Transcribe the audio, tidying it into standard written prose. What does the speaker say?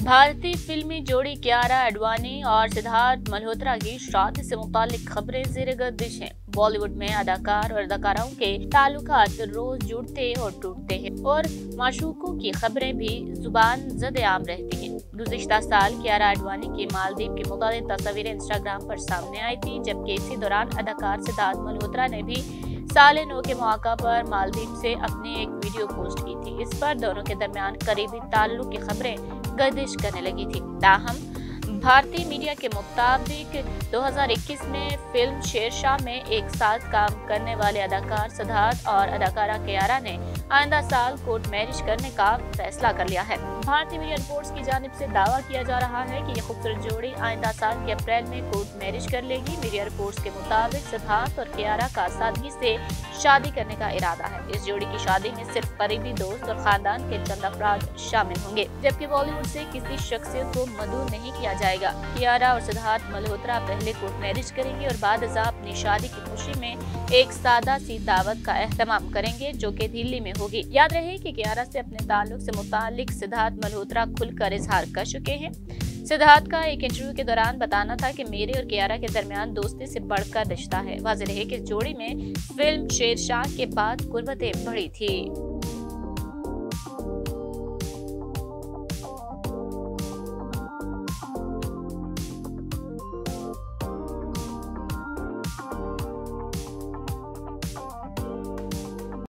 भारतीय फिल्मी जोड़ी कियारा आडवाणी और सिद्धार्थ मल्होत्रा की शादी से मुतालिक खबरें ज़ेर-ए-गर्दिश हैं। बॉलीवुड में अदाकार और अदाकाराओं के ताल्लुकात रोज जुड़ते और टूटते हैं और माशूकों की खबरें भी जुबान ज़द-ए-आम रहती हैं। गुज़िश्ता साल कियारा आडवाणी की मालदीव की मुतालिक तस्वीरें इंस्टाग्राम पर सामने आई थी, जबकि इसी दौरान अदाकार सिद्धार्थ मल्होत्रा ने भी साले नौ के मौका पर मालदीव से अपनी एक वीडियो पोस्ट की थी। इस पर दोनों के दरमियान करीबी ताल्लुक की खबरें गर्दिश करने लगी थी। ताहम भारतीय मीडिया के मुताबिक 2021 में फिल्म शेरशाह में एक साथ काम करने वाले अदाकार सिद्धार्थ और अदाकारा कियारा ने आइंदा साल कोर्ट मैरिज करने का फैसला कर लिया है। भारतीय मीडिया रिपोर्ट्स की जानिब से दावा किया जा रहा है कि यह खूबसूरत जोड़ी आइंदा साल के अप्रैल में कोर्ट मैरिज कर लेगी। मीडिया रिपोर्ट्स के मुताबिक सिद्धार्थ और कियारा का सादगी से शादी करने का इरादा है। इस जोड़ी की शादी में सिर्फ करीबी दोस्त और खानदान के चंद अफराद शामिल होंगे, जबकि बॉलीवुड से किसी शख्सियत को मदऊ नहीं किया जाएगा। कियारा और सिद्धार्थ मल्होत्रा पहले कोर्ट मैरिज करेंगे और बाद अपनी शादी की खुशी में एक सादा सी दावत का एहतमाम करेंगे, जो कि दिल्ली में होगी। याद रहे कि कियारा से अपने ताल्लुक से मुतालिक सिद्धार्थ मल्होत्रा खुलकर इजहार कर चुके हैं। सिद्धार्थ का एक इंटरव्यू के दौरान बताना था कि मेरे और कियारा के दरमियान दोस्ती से बढ़कर रिश्ता है। वाज़ेह रहे कि जोड़ी में फिल्म शेरशाह के बाद कुर्बतें बढ़ी थी।